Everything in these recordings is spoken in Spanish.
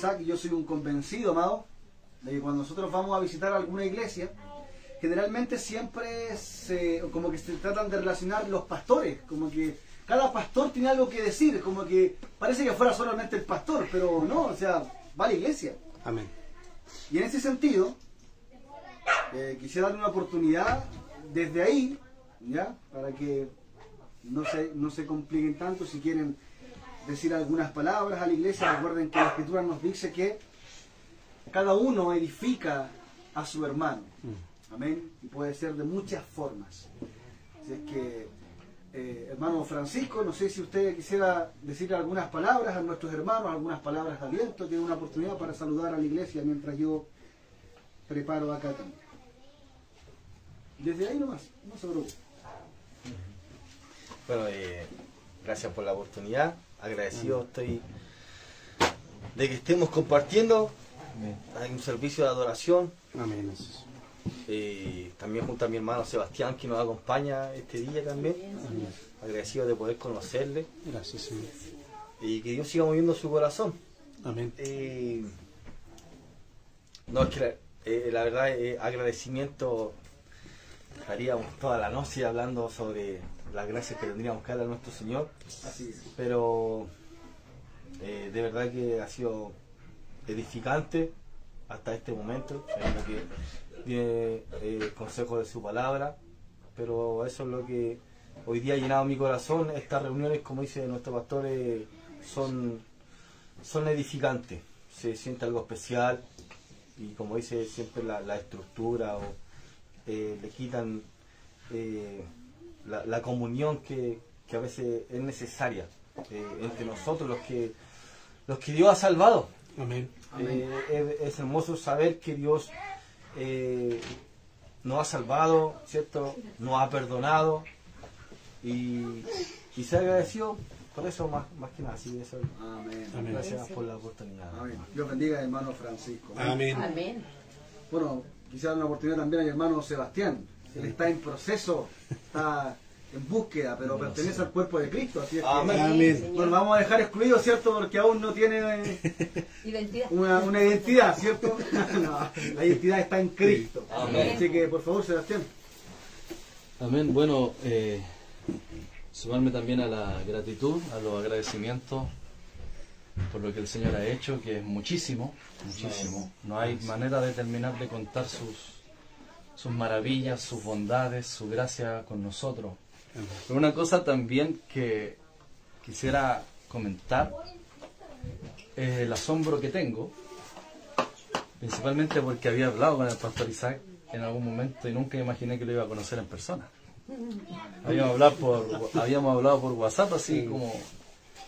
Isaac, yo soy un convencido, amado, de que cuando nosotros vamos a visitar alguna iglesia, generalmente siempre como que se tratan de relacionar los pastores, como que cada pastor tiene algo que decir, como que parece que fuera solamente el pastor, pero no, o sea, va a la iglesia. Amén. Y en ese sentido, quisiera darle una oportunidad desde ahí, ¿ya? Para que no se compliquen tanto. Si quieren decir algunas palabras a la iglesia, recuerden que la Escritura nos dice que cada uno edifica a su hermano. Amén. Y puede ser de muchas formas. Así es que, hermano Francisco, no sé si usted quisiera decir algunas palabras a nuestros hermanos, algunas palabras de aliento. Tiene una oportunidad para saludar a la iglesia mientras yo preparo acá también. Desde ahí nomás, no se preocupe. Bueno, gracias por la oportunidad. Agradecido estoy de que estemos compartiendo. Hay un servicio de adoración. Amén. También junto a mi hermano Sebastián, que nos acompaña este día también. Amén. Agradecido de poder conocerle. Gracias, Señor. Y que Dios siga moviendo su corazón. Amén. No, es que la verdad, agradecimiento. Estaríamos toda la noche hablando sobre las gracias que tendríamos que darle a nuestro Señor. Así es. Pero de verdad que ha sido edificante hasta este momento, sabiendo que tiene consejo de su palabra, pero eso es lo que hoy día ha llenado mi corazón. Estas reuniones, como dice nuestro pastor, son edificantes, se siente algo especial y como dice siempre la estructura, le quitan la comunión que a veces es necesaria entre nosotros, los que Dios ha salvado. Amén. Es hermoso saber que Dios nos ha salvado, ¿cierto? Nos ha perdonado y se agradeció por eso más que nada. Así que eso, Amén. Amén. gracias por la oportunidad. Amén. Dios bendiga al hermano Francisco. Amén. Amén. Bueno, quisiera dar una oportunidad también al hermano Sebastián. Él está en proceso, está en búsqueda, pero pertenece al cuerpo de Cristo. Así es que, Amén. Amén. bueno, vamos a dejar excluido, ¿cierto? Porque aún no tiene Identidad. una identidad, ¿cierto? No, la identidad está en Cristo. Amén. Así que, por favor, Sebastián. Amén. Bueno, sumarme también a la gratitud, a los agradecimientos por lo que el Señor ha hecho, que es muchísimo, muchísimo. No hay manera de terminar de contar sus maravillas, sus bondades, su gracia con nosotros. Pero una cosa también que quisiera comentar es el asombro que tengo, principalmente porque había hablado con el pastor Isaac en algún momento y nunca imaginé que lo iba a conocer en persona. Habíamos hablado por WhatsApp, así como,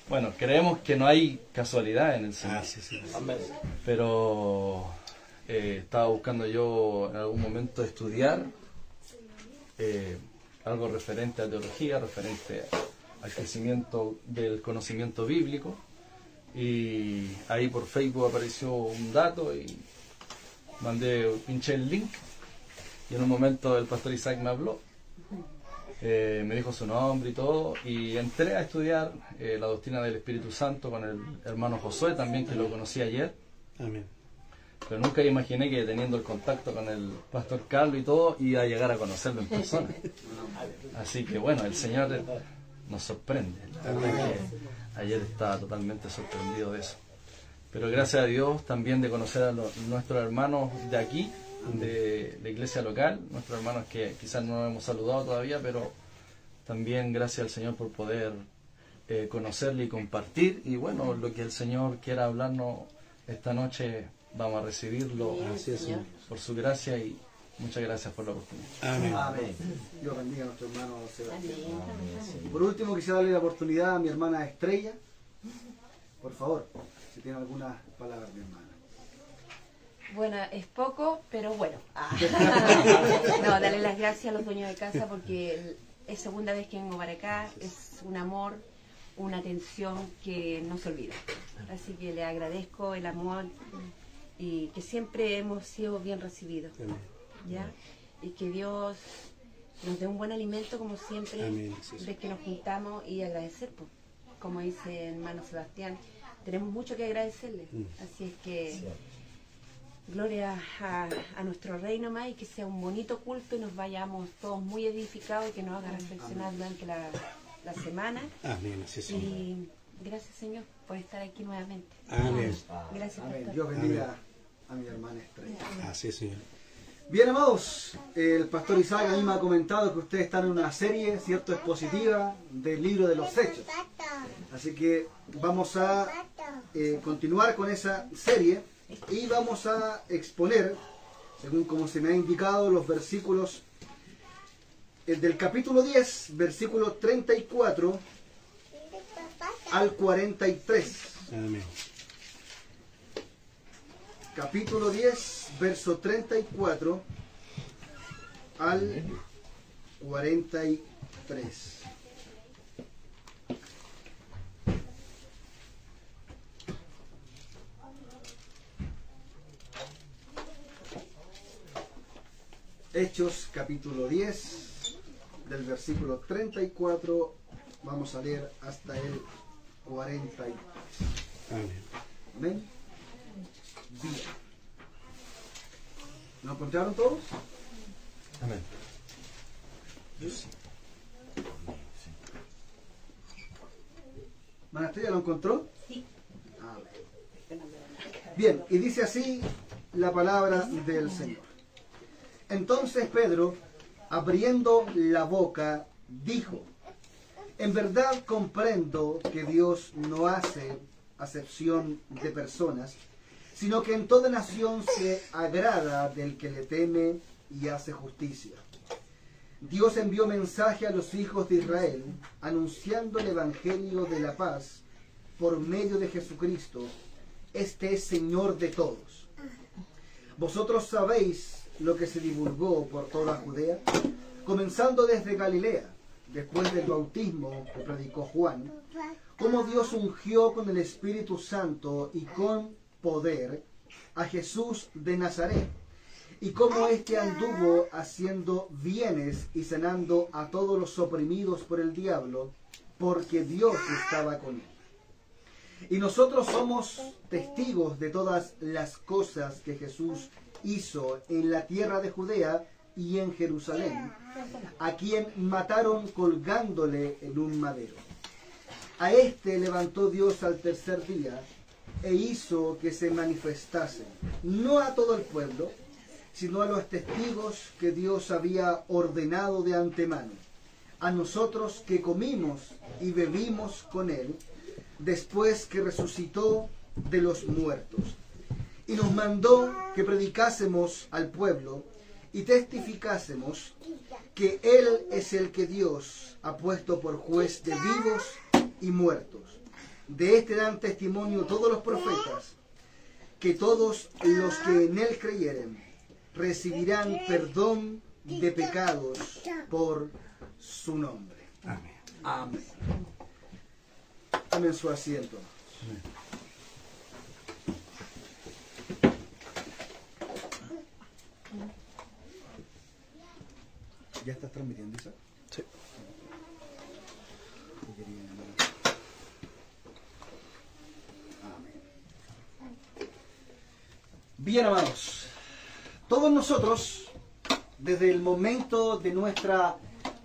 bueno, creemos que no hay casualidad en el Señor. Pero estaba buscando yo en algún momento estudiar algo referente a teología, referente al crecimiento del conocimiento bíblico, y ahí por Facebook apareció un dato y pinché el link y en un momento el pastor Isaac me habló, me dijo su nombre y todo, y entré a estudiar la doctrina del Espíritu Santo con el hermano Josué también, que lo conocí ayer. Amén. Pero nunca imaginé que teniendo el contacto con el pastor Carlos y todo, iba a llegar a conocerlo en persona. Así que bueno, el Señor nos sorprende. La verdad que ayer estaba totalmente sorprendido de eso. Pero gracias a Dios también de conocer a nuestros hermanos de aquí, de la iglesia local, nuestros hermanos que quizás no hemos saludado todavía, pero también gracias al Señor por poder conocerle y compartir. Y bueno, lo que el Señor quiera hablarnos esta noche, vamos a recibirlo por su gracia, y muchas gracias por la oportunidad. Amén. Amén. Dios bendiga a nuestro hermano Sebastián. Y por último, quisiera darle la oportunidad a mi hermana Estrella. Por favor, si tiene algunas palabras, mi hermana. Bueno, es poco, pero bueno. No, darle las gracias a los dueños de casa porque es segunda vez que vengo para acá. Es un amor, una atención que no se olvida. Así que le agradezco el amor y que siempre hemos sido bien recibidos. ¿Ya? Y que Dios nos dé un buen alimento como siempre, Amén. de que nos juntamos y agradecer, pues, como dice el hermano Sebastián, tenemos mucho que agradecerle. Así es que gloria a nuestro rey nomás, y que sea un bonito culto y nos vayamos todos muy edificados y que nos haga reflexionar durante la semana. Amén, así es. Y gracias, Señor, por estar aquí nuevamente. Amén. Gracias, Amén. pastor. Dios bendiga a mi hermana Estrella. Así es, Señor. Bien, amados, el pastor Isaac a mí me ha comentado que ustedes están en una serie, ¿cierto?, expositiva del libro de los Hechos. Así que vamos a continuar con esa serie y vamos a exponer, según como se me ha indicado, los versículos del capítulo 10, versículo 34 al 43. Amén. Capítulo 10, verso 34 al 43. Hechos, capítulo 10, del versículo 34, vamos a leer hasta el 43. Amén. Amén. Bien. ¿Lo encontraron todos? Amén. ¿Mana Estrella lo encontró? Sí. Amén. Bien, y dice así la palabra del Señor. Entonces Pedro, abriendo la boca, dijo: en verdad comprendo que Dios no hace acepción de personas, sino que en toda nación se agrada del que le teme y hace justicia. Dios envió mensaje a los hijos de Israel, anunciando el evangelio de la paz por medio de Jesucristo. Este es Señor de todos. Vosotros sabéis lo que se divulgó por toda Judea, comenzando desde Galilea, después del bautismo que predicó Juan, cómo Dios ungió con el Espíritu Santo y con poder a Jesús de Nazaret, y cómo éste anduvo haciendo bienes y sanando a todos los oprimidos por el diablo, porque Dios estaba con él. Y nosotros somos testigos de todas las cosas que Jesús hizo en la tierra de Judea y en Jerusalén, a quien mataron colgándole en un madero. A este levantó Dios al tercer día e hizo que se manifestase, no a todo el pueblo, sino a los testigos que Dios había ordenado de antemano, a nosotros que comimos y bebimos con él, después que resucitó de los muertos. Y nos mandó que predicásemos al pueblo y testificásemos que Él es el que Dios ha puesto por juez de vivos y muertos. De este dan testimonio todos los profetas, que todos los que en Él creyeren recibirán perdón de pecados por su nombre. Amén. Amén. Tomen su asiento. Amén. ¿Ya estás transmitiendo, Isa? Sí. Amén. Bien, amados. Todos nosotros, desde el momento de nuestra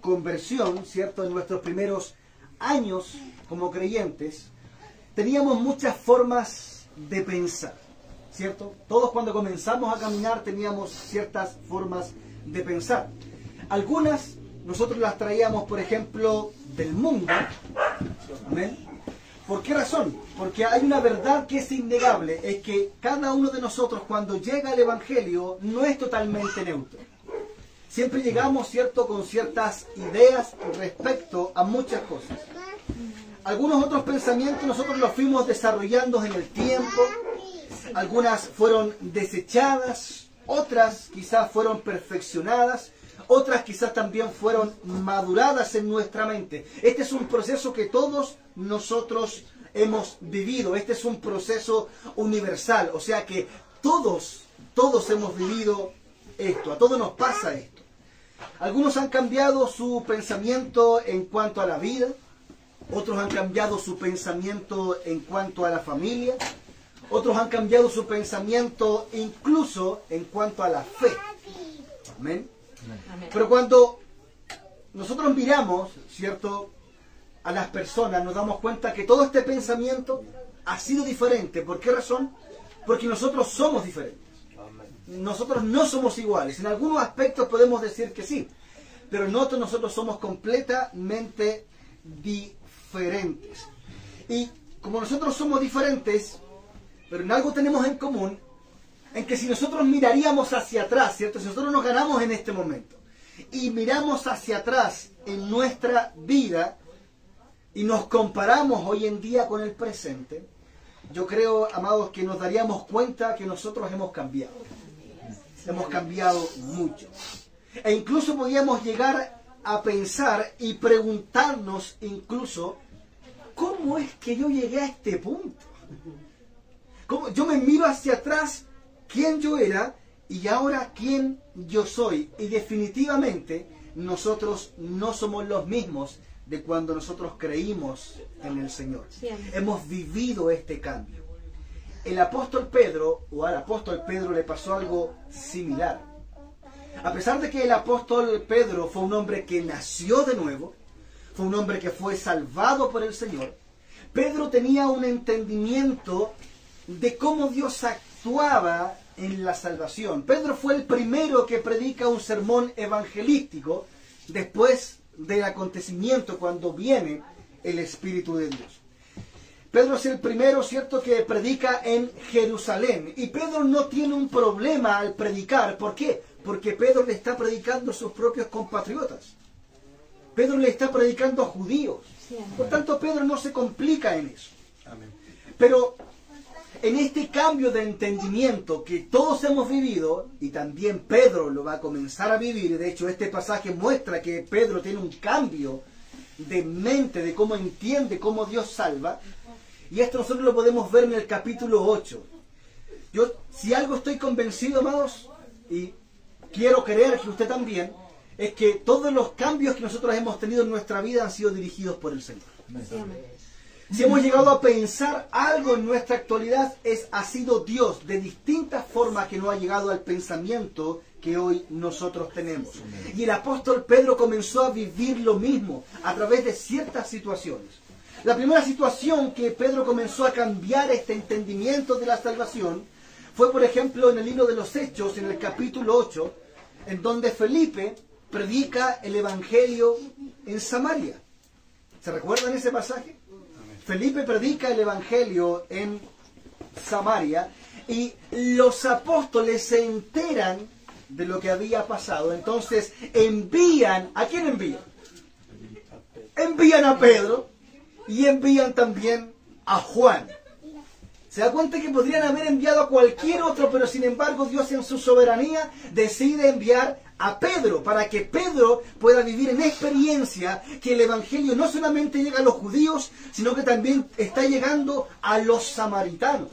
conversión, ¿cierto? En nuestros primeros años como creyentes, teníamos muchas formas de pensar, ¿cierto? Todos cuando comenzamos a caminar teníamos ciertas formas de pensar. Algunas nosotros las traíamos, por ejemplo, del mundo. ¿Amén? ¿Por qué razón? Porque hay una verdad que es innegable, es que cada uno de nosotros cuando llega el Evangelio no es totalmente neutro. Siempre llegamos, ¿cierto?, con ciertas ideas respecto a muchas cosas. Algunos otros pensamientos nosotros los fuimos desarrollando en el tiempo, algunas fueron desechadas, otras quizás fueron perfeccionadas, otras quizás también fueron maduradas en nuestra mente. Este es un proceso que todos nosotros hemos vivido, este es un proceso universal, o sea que todos hemos vivido esto, a todos nos pasa esto. Algunos han cambiado su pensamiento en cuanto a la vida, otros han cambiado su pensamiento en cuanto a la familia, otros han cambiado su pensamiento incluso en cuanto a la fe. Amén. Amén. Pero cuando nosotros miramos, ¿cierto?, a las personas, nos damos cuenta que todo este pensamiento ha sido diferente. ¿Por qué razón? Porque nosotros somos diferentes. Nosotros no somos iguales. En algunos aspectos podemos decir que sí, pero en otros nosotros somos completamente diferentes. Y como nosotros somos diferentes, pero en algo tenemos en común, en que si nosotros miraríamos hacia atrás, ¿cierto? Si nosotros nos ganamos en este momento y miramos hacia atrás en nuestra vida y nos comparamos hoy en día con el presente, yo creo, amados, que nos daríamos cuenta que nosotros hemos cambiado. Hemos cambiado mucho. E incluso podríamos llegar a pensar y preguntarnos incluso, ¿cómo es que yo llegué a este punto? ¿Cómo? Yo me miro hacia atrás, quién yo era y ahora quién yo soy. Y definitivamente nosotros no somos los mismos de cuando nosotros creímos en el Señor. Hemos vivido este cambio. El apóstol Pedro, o al apóstol Pedro le pasó algo similar. A pesar de que el apóstol Pedro fue un hombre que nació de nuevo, fue un hombre que fue salvado por el Señor, Pedro tenía un entendimiento de cómo Dios actuaba en la salvación. Pedro fue el primero que predica un sermón evangelístico después del acontecimiento cuando viene el Espíritu de Dios. Pedro es el primero, ¿cierto?, que predica en Jerusalén. Y Pedro no tiene un problema al predicar. ¿Por qué? Porque Pedro le está predicando a sus propios compatriotas. Pedro le está predicando a judíos. Por tanto, Pedro no se complica en eso. Pero en este cambio de entendimiento que todos hemos vivido, y también Pedro lo va a comenzar a vivir, de hecho este pasaje muestra que Pedro tiene un cambio de mente, de cómo entiende, cómo Dios salva, y esto nosotros lo podemos ver en el capítulo 8. Yo, si algo estoy convencido, amados, y quiero creer que usted también, es que todos los cambios que nosotros hemos tenido en nuestra vida han sido dirigidos por el Señor. Si hemos llegado a pensar algo en nuestra actualidad, ha sido Dios, de distintas formas que nos ha llegado al pensamiento que hoy nosotros tenemos. Y el apóstol Pedro comenzó a vivir lo mismo a través de ciertas situaciones. La primera situación que Pedro comenzó a cambiar este entendimiento de la salvación fue, por ejemplo, en el libro de los Hechos, en el capítulo 8, en donde Felipe predica el Evangelio en Samaria. ¿Se recuerdan ese pasaje? Felipe predica el Evangelio en Samaria y los apóstoles se enteran de lo que había pasado. Entonces envían, ¿a quién envían? Envían a Pedro y envían también a Juan. Se da cuenta que podrían haber enviado a cualquier otro, pero sin embargo Dios en su soberanía decide enviar a Pedro, para que Pedro pueda vivir en experiencia que el Evangelio no solamente llega a los judíos, sino que también está llegando a los samaritanos.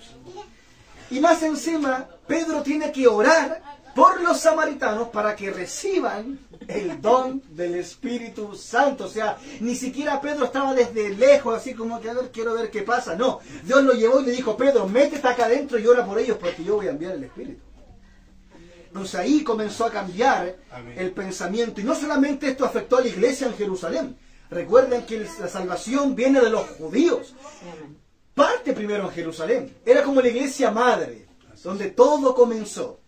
Y más encima, Pedro tiene que orar por los samaritanos para que reciban el don del Espíritu Santo. O sea, ni siquiera Pedro estaba desde lejos, así como que a ver, quiero ver qué pasa. No, Dios lo llevó y le dijo, Pedro, métete acá adentro y ora por ellos porque yo voy a enviar el Espíritu. Entonces ahí comenzó a cambiar el pensamiento. Y no solamente esto afectó a la iglesia en Jerusalén. Recuerden que la salvación viene de los judíos. Parte primero en Jerusalén. Era como la iglesia madre, donde todo comenzó.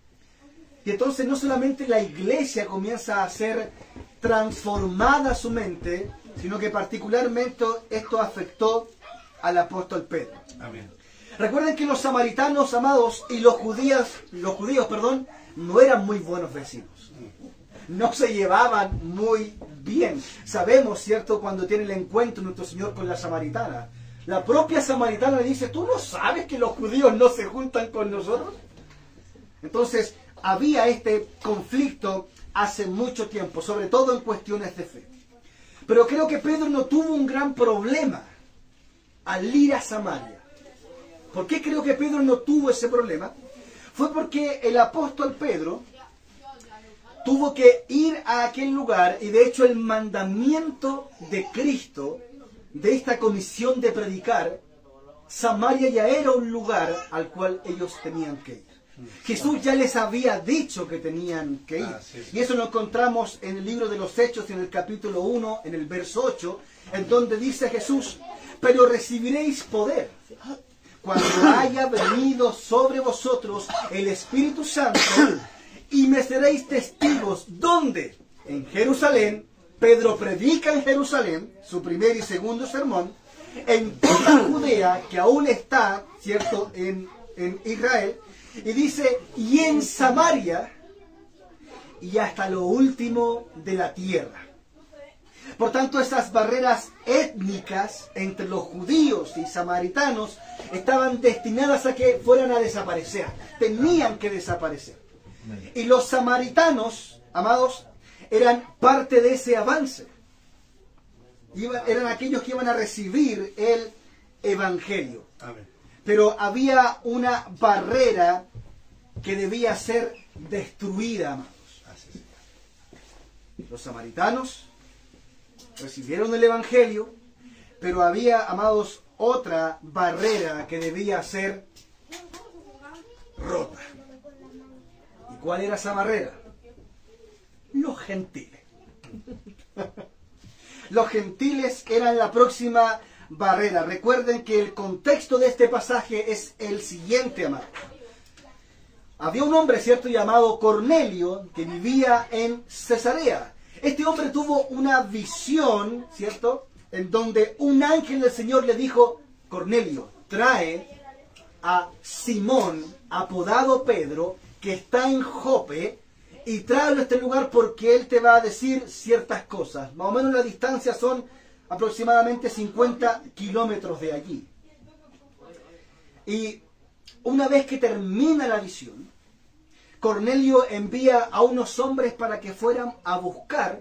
Y entonces no solamente la iglesia comienza a ser transformada su mente, sino que particularmente esto afectó al apóstol Pedro. Amén. Recuerden que los samaritanos, amados, y los judíos, no eran muy buenos vecinos. No se llevaban muy bien. Sabemos, ¿cierto?, cuando tiene el encuentro nuestro Señor con la samaritana. La propia samaritana le dice, ¿tú no sabes que los judíos no se juntan con nosotros? Entonces, había este conflicto hace mucho tiempo, sobre todo en cuestiones de fe. Pero creo que Pedro no tuvo un gran problema al ir a Samaria. ¿Por qué creo que Pedro no tuvo ese problema? Fue porque el apóstol Pedro tuvo que ir a aquel lugar, y de hecho el mandamiento de Cristo de esta comisión de predicar, Samaria ya era un lugar al cual ellos tenían que ir. Jesús ya les había dicho que tenían que ir. Y eso lo encontramos en el libro de los Hechos, en el capítulo 1, en el verso 8, en donde dice Jesús: pero recibiréis poder cuando haya venido sobre vosotros el Espíritu Santo, y me seréis testigos. ¿Dónde? En Jerusalén. Pedro predica en Jerusalén, su primer y segundo sermón, en toda Judea, que aún está, ¿cierto?, en Israel, y dice, y en Samaria, y hasta lo último de la tierra. Por tanto, esas barreras étnicas entre los judíos y samaritanos estaban destinadas a que fueran a desaparecer. Tenían que desaparecer. Y los samaritanos, amados, eran parte de ese avance. Eran aquellos que iban a recibir el Evangelio. Amén. Pero había una barrera que debía ser destruida, amados. Los samaritanos recibieron el Evangelio, pero había, amados, otra barrera que debía ser rota. ¿Y cuál era esa barrera? Los gentiles. Los gentiles eran la próxima barrera. Recuerden que el contexto de este pasaje es el siguiente, amados. Había un hombre, ¿cierto?, llamado Cornelio, que vivía en Cesarea. Este hombre tuvo una visión, ¿cierto?, en donde un ángel del Señor le dijo: Cornelio, trae a Simón, apodado Pedro, que está en Jope, y tráelo a este lugar porque él te va a decir ciertas cosas. Más o menos la distancia son aproximadamente 50 kilómetros de allí. Y una vez que termina la visión, Cornelio envía a unos hombres para que fueran a buscar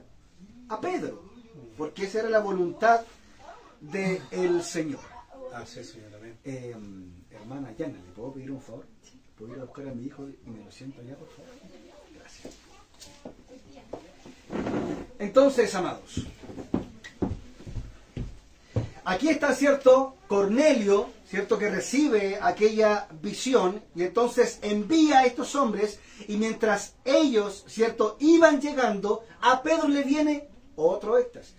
a Pedro, porque esa era la voluntad del Señor. Sí, Señor, amén. Hermana Yana, ¿le puedo pedir un favor? ¿Puedo ir a buscar a mi hijo y me lo siento allá, por favor? Gracias. Entonces, amados, aquí está, ¿cierto?, Cornelio, ¿cierto?, que recibe aquella visión, y entonces envía a estos hombres, y mientras ellos, ¿cierto?, iban llegando, a Pedro le viene otro éxtasis,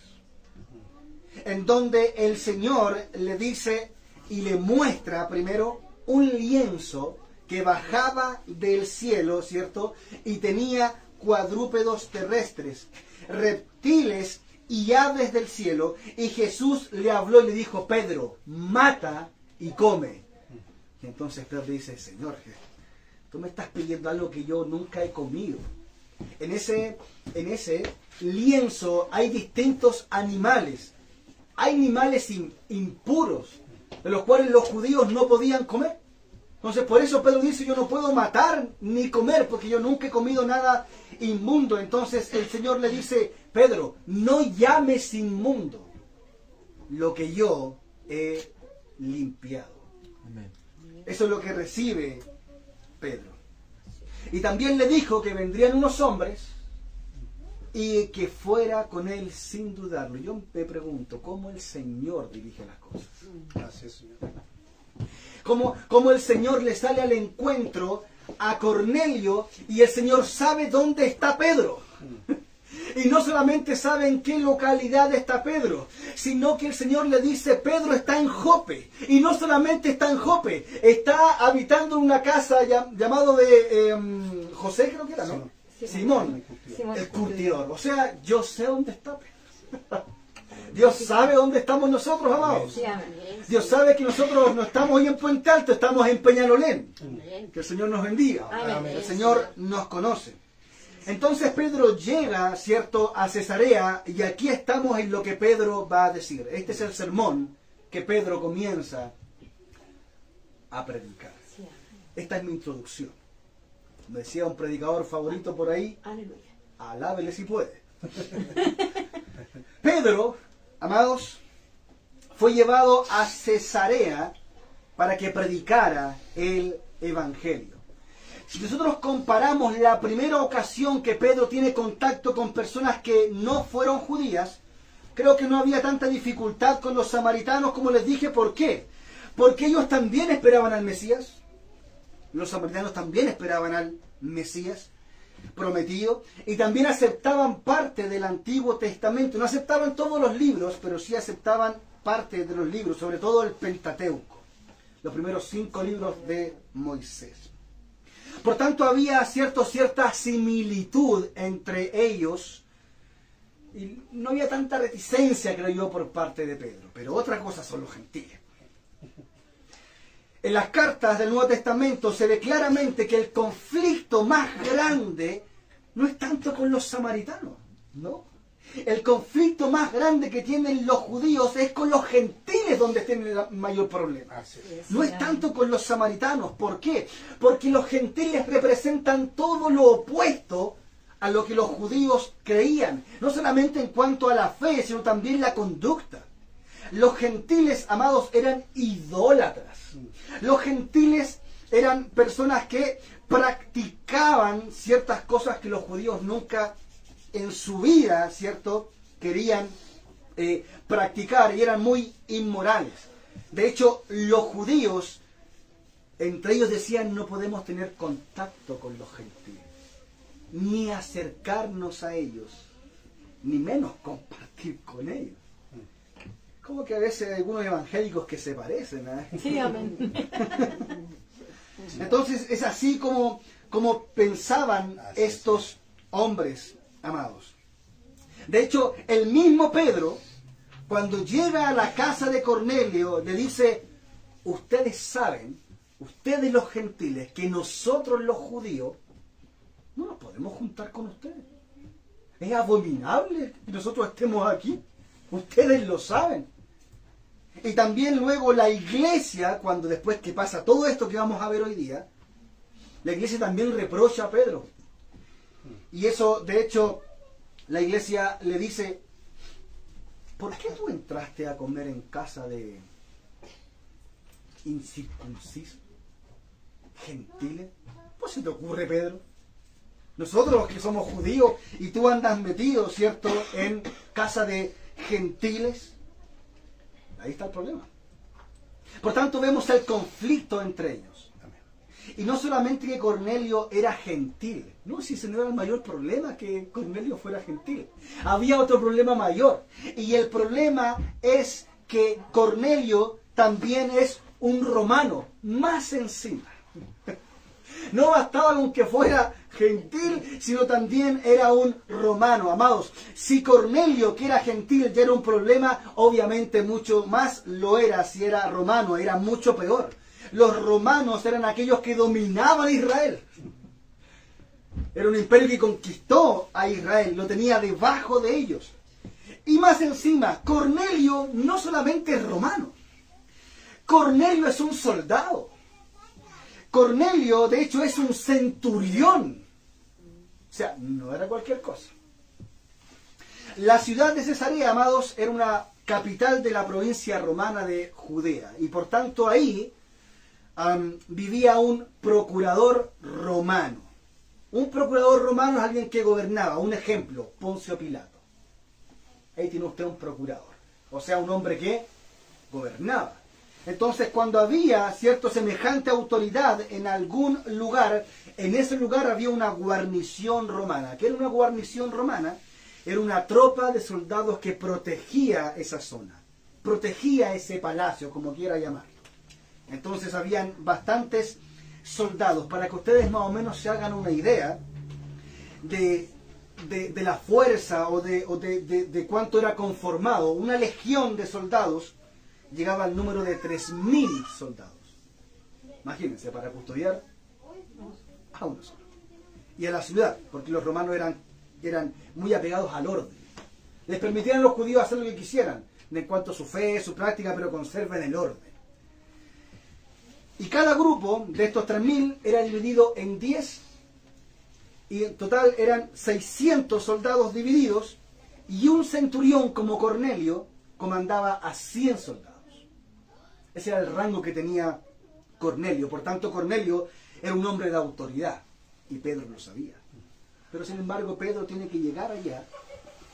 en donde el Señor le dice y le muestra primero un lienzo que bajaba del cielo, ¿cierto?, y tenía cuadrúpedos terrestres, reptiles y aves del cielo, y Jesús le habló y le dijo: Pedro, mata y come. Y entonces Pedro dice: Señor, tú me estás pidiendo algo que yo nunca he comido. En ese lienzo hay distintos animales. Hay animales impuros, de los cuales los judíos no podían comer. Entonces por eso Pedro dice: yo no puedo matar ni comer, porque yo nunca he comido nada inmundo. Entonces el Señor le dice: Pedro, no llames inmundo lo que yo he limpiado. Amén. Eso es lo que recibe Pedro. Y también le dijo que vendrían unos hombres y que fuera con él sin dudarlo. Yo me pregunto, ¿cómo el Señor dirige las cosas? Así es, Señor. Cómo el Señor le sale al encuentro a Cornelio, y el Señor sabe dónde está Pedro. Y no solamente sabe en qué localidad está Pedro, sino que el Señor le dice: Pedro está en Jope. Y no solamente está en Jope, está habitando en una casa llamado de José, creo que era, ¿no? Simón, el curtidor. O sea, yo sé dónde está Pedro. Dios sabe dónde estamos nosotros, amados. Dios sabe que nosotros no estamos hoy en Puente Alto, estamos en Peñalolén. Que el Señor nos bendiga. El Señor nos conoce. Entonces Pedro llega, ¿cierto?, a Cesarea, y aquí estamos en lo que Pedro va a decir. Este es el sermón que Pedro comienza a predicar. Esta es mi introducción. Me decía un predicador favorito por ahí: aleluya, alábele si puede. Pedro, amados, fue llevado a Cesarea para que predicara el Evangelio. Si nosotros comparamos la primera ocasión que Pedro tiene contacto con personas que no fueron judías, creo que no había tanta dificultad con los samaritanos como les dije. ¿Por qué? Porque ellos también esperaban al Mesías. Los samaritanos también esperaban al Mesías prometido y también aceptaban parte del Antiguo Testamento. No aceptaban todos los libros, pero sí aceptaban parte de los libros, sobre todo el Pentateuco, los primeros 5 libros de Moisés. Por tanto, había cierta similitud entre ellos y no había tanta reticencia, creo yo, por parte de Pedro. Pero otra cosa son los gentiles. En las cartas del Nuevo Testamento se ve claramente que el conflicto más grande no es tanto con los samaritanos, ¿no? El conflicto más grande que tienen los judíos es con los gentiles, donde tienen el mayor problema. No es tanto con los samaritanos. ¿Por qué? Porque los gentiles representan todo lo opuesto a lo que los judíos creían, no solamente en cuanto a la fe, sino también la conducta. Los gentiles, amados, eran idólatras. Los gentiles eran personas que practicaban ciertas cosas que los judíos nunca en su vida, ¿cierto?, querían practicar, y eran muy inmorales. De hecho, los judíos, entre ellos decían, no podemos tener contacto con los gentiles, ni acercarnos a ellos, ni menos compartir con ellos. Como que a veces hay algunos evangélicos que se parecen, ¿eh? Sí, amén. Entonces es así como pensaban estos hombres, amados. De hecho, el mismo Pedro, cuando llega a la casa de Cornelio, le dice, ustedes saben, ustedes los gentiles, que nosotros los judíos no nos podemos juntar con ustedes. Es abominable que nosotros estemos aquí. Ustedes lo saben. Y también luego la iglesia, cuando después que pasa todo esto que vamos a ver hoy día, la iglesia también reprocha a Pedro. Y eso, de hecho, la iglesia le dice, ¿por qué tú entraste a comer en casa de incircuncisos, gentiles? ¿Pues se te ocurre, Pedro? Nosotros que somos judíos y tú andas metido, ¿cierto?, en casa de gentiles. Ahí está el problema. Por tanto, vemos el conflicto entre ellos. Y no solamente que Cornelio era gentil. No, si ese no era el mayor problema, que Cornelio fuera gentil. Había otro problema mayor. Y el problema es que Cornelio también es un romano. Más encima. No bastaba con que fuera gentil, sino también era un romano. Amados, si Cornelio, que era gentil, ya era un problema, obviamente mucho más lo era si era romano, era mucho peor. Los romanos eran aquellos que dominaban a Israel. Era un imperio que conquistó a Israel, lo tenía debajo de ellos. Y más encima, Cornelio no solamente es romano, Cornelio es un soldado. Cornelio, de hecho, es un centurión. O sea, no era cualquier cosa. La ciudad de Cesarea, amados, era una capital de la provincia romana de Judea. Y por tanto ahí vivía un procurador romano. Un procurador romano es alguien que gobernaba. Un ejemplo, Poncio Pilato. Ahí tiene usted un procurador. O sea, un hombre que gobernaba. Entonces, cuando había cierto semejante autoridad en algún lugar, en ese lugar había una guarnición romana. ¿Qué era una guarnición romana? Era una tropa de soldados que protegía esa zona, protegía ese palacio, como quiera llamarlo. Entonces, habían bastantes soldados. Para que ustedes más o menos se hagan una idea de la fuerza o de cuánto era conformado, una legión de soldados llegaba al número de 3.000 soldados. Imagínense, para custodiar a uno solo. Y a la ciudad, porque los romanos eran muy apegados al orden. Les permitían a los judíos hacer lo que quisieran, en cuanto a su fe, su práctica, pero conserven el orden. Y cada grupo de estos 3.000 era dividido en 10, y en total eran 600 soldados divididos, y un centurión como Cornelio comandaba a 100 soldados. Ese era el rango que tenía Cornelio. Por tanto, Cornelio era un hombre de autoridad. Y Pedro lo sabía. Pero sin embargo, Pedro tiene que llegar allá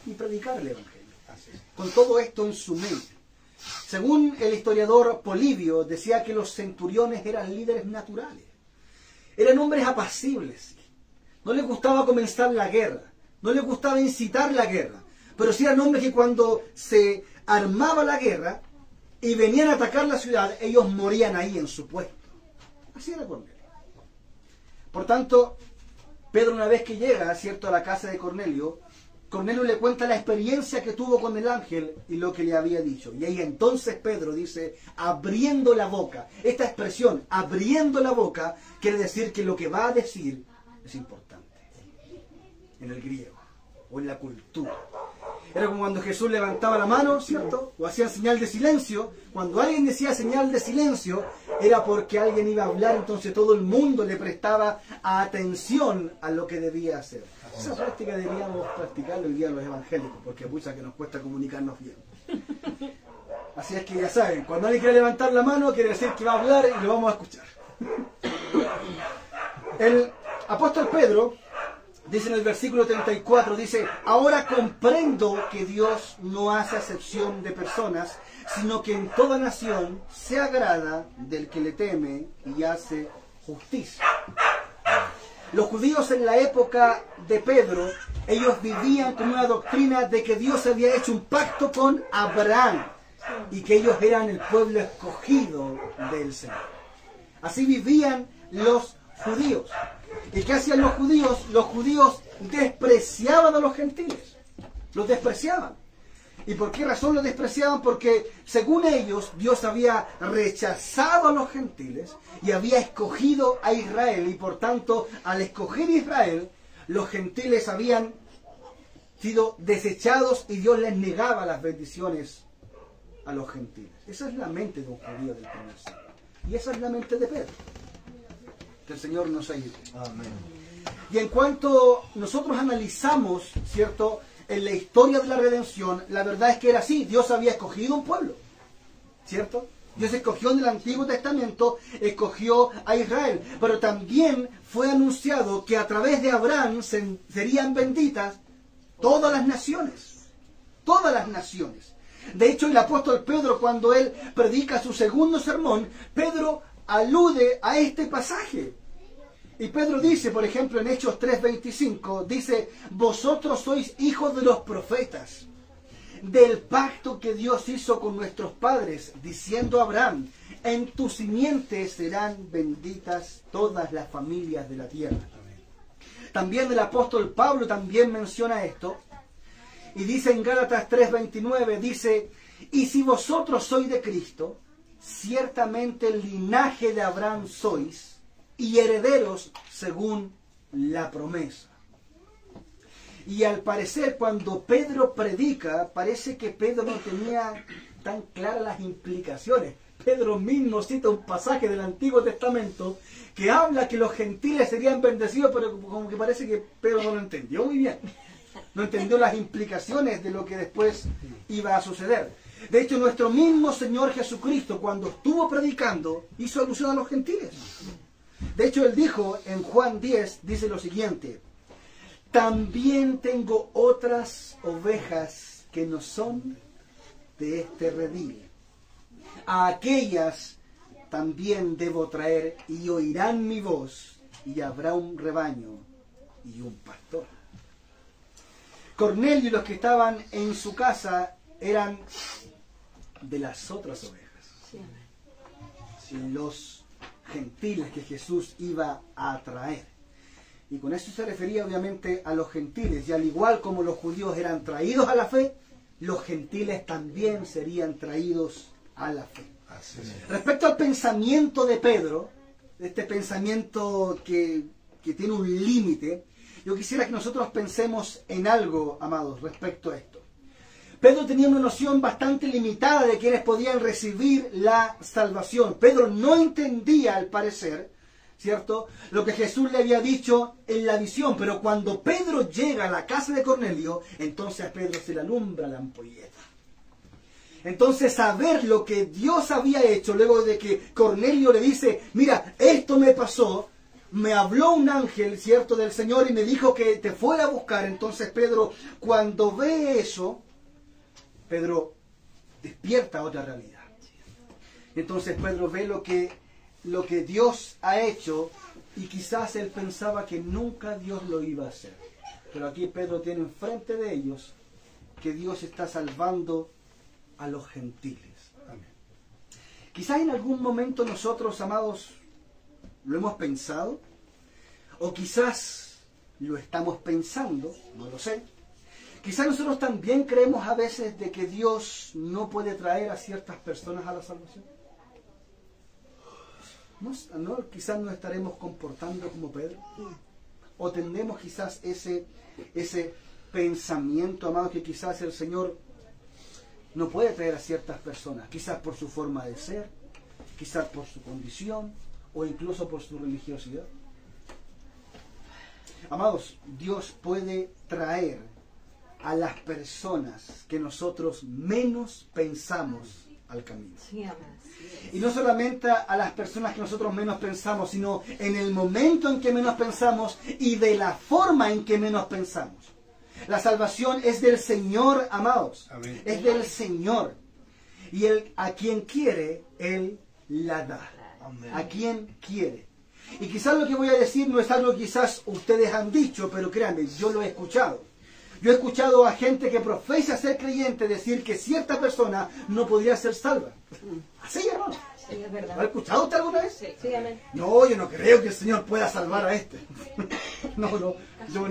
y predicar el Evangelio. con todo esto en su mente. Según el historiador Polibio, decía que los centuriones eran líderes naturales. Eran hombres apacibles. No les gustaba comenzar la guerra. No les gustaba incitar la guerra. Pero sí eran hombres que cuando se armaba la guerra y venían a atacar la ciudad, ellos morían ahí en su puesto. Así era Cornelio. Por tanto, Pedro, una vez que llega, ¿cierto?, a la casa de Cornelio, Cornelio le cuenta la experiencia que tuvo con el ángel y lo que le había dicho. Y ahí entonces Pedro dice, abriendo la boca. Esta expresión, abriendo la boca, quiere decir que lo que va a decir es importante. En el griego, o en la cultura. Era como cuando Jesús levantaba la mano, ¿cierto? O hacía señal de silencio. Cuando alguien decía señal de silencio, era porque alguien iba a hablar, entonces todo el mundo le prestaba atención a lo que debía hacer. Esa práctica deberíamos practicarlo hoy día los evangélicos, porque mucha que nos cuesta comunicarnos bien. Así es que ya saben, cuando alguien quiere levantar la mano, quiere decir que va a hablar y lo vamos a escuchar. El apóstol Pedro dice en el versículo 34, dice, ahora comprendo que Dios no hace acepción de personas, sino que en toda nación se agrada del que le teme y hace justicia. Los judíos en la época de Pedro, ellos vivían con una doctrina de que Dios había hecho un pacto con Abraham y que ellos eran el pueblo escogido del Señor. Así vivían los judíos. ¿Y qué hacían los judíos? Los judíos despreciaban a los gentiles. Los despreciaban. ¿Y por qué razón los despreciaban? Porque según ellos, Dios había rechazado a los gentiles y había escogido a Israel. Y por tanto, al escoger a Israel, los gentiles habían sido desechados y Dios les negaba las bendiciones a los gentiles. Esa es la mente de un judío del primer siglo. Y esa es la mente de Pedro. Que el Señor nos ayude. Amén. Y en cuanto nosotros analizamos, ¿cierto?, en la historia de la redención, la verdad es que era así. Dios había escogido un pueblo, ¿cierto? Dios escogió en el Antiguo Testamento, escogió a Israel. Pero también fue anunciado que a través de Abraham serían benditas todas las naciones. Todas las naciones. De hecho, el apóstol Pedro, cuando él predica su segundo sermón, Pedro alude a este pasaje. Y Pedro dice, por ejemplo, en Hechos 3:25, dice, vosotros sois hijos de los profetas, del pacto que Dios hizo con nuestros padres, diciendo a Abraham, en tu simiente serán benditas todas las familias de la tierra. También el apóstol Pablo también menciona esto, y dice en Gálatas 3:29, dice, y si vosotros sois de Cristo, ciertamente el linaje de Abraham sois, y herederos según la promesa. Y al parecer, cuando Pedro predica, parece que Pedro no tenía tan claras las implicaciones. Pedro mismo cita un pasaje del Antiguo Testamento que habla que los gentiles serían bendecidos, pero como que parece que Pedro no lo entendió muy bien. No entendió las implicaciones de lo que después iba a suceder. De hecho, nuestro mismo Señor Jesucristo, cuando estuvo predicando, hizo alusión a los gentiles. De hecho, él dijo en Juan 10, dice lo siguiente, también tengo otras ovejas que no son de este redil. A aquellas también debo traer y oirán mi voz y habrá un rebaño y un pastor. Cornelio y los que estaban en su casa eran de las otras ovejas. Los gentiles que Jesús iba a traer. Y con eso se refería obviamente a los gentiles. Y al igual como los judíos eran traídos a la fe, los gentiles también serían traídos a la fe. Respecto al pensamiento de Pedro, este pensamiento que tiene un límite, yo quisiera que nosotros pensemos en algo, amados, respecto a esto. Pedro tenía una noción bastante limitada de quienes podían recibir la salvación. Pedro no entendía, al parecer, ¿cierto?, lo que Jesús le había dicho en la visión. Pero cuando Pedro llega a la casa de Cornelio, entonces a Pedro se le alumbra la ampolleta. Entonces, saber lo que Dios había hecho, luego de que Cornelio le dice, mira, esto me pasó, me habló un ángel, ¿cierto?, del Señor y me dijo que te fuera a buscar. Entonces Pedro, cuando ve eso, Pedro despierta otra realidad. Entonces Pedro ve lo que Dios ha hecho, y quizás él pensaba que nunca Dios lo iba a hacer. Pero aquí Pedro tiene enfrente de ellos que Dios está salvando a los gentiles. Amén. Quizás en algún momento nosotros, amados, lo hemos pensado, o quizás lo estamos pensando, no lo sé. Quizás nosotros también creemos a veces de que Dios no puede traer a ciertas personas a la salvación. ¿No? Quizás nos estaremos comportando como Pedro. O tendremos quizás ese pensamiento, amado, que quizás el Señor no puede traer a ciertas personas. Quizás por su forma de ser, quizás por su condición, o incluso por su religiosidad. Amados, Dios puede traer a las personas que nosotros menos pensamos al camino. Y no solamente a las personas que nosotros menos pensamos, sino en el momento en que menos pensamos y de la forma en que menos pensamos. La salvación es del Señor, amados. Amén. Es del Señor. Y Él, a quien quiere, Él la da. Amén. A quien quiere. Y quizás lo que voy a decir no es algo que quizás ustedes han dicho, pero créanme, yo lo he escuchado. Yo he escuchado a gente que profesa ser creyente decir que cierta persona no podría ser salva. Así, hermano. Sí, es verdad. ¿Lo ha escuchado usted alguna vez? Sí, amén. No, yo no creo que el Señor pueda salvar a este. No, yo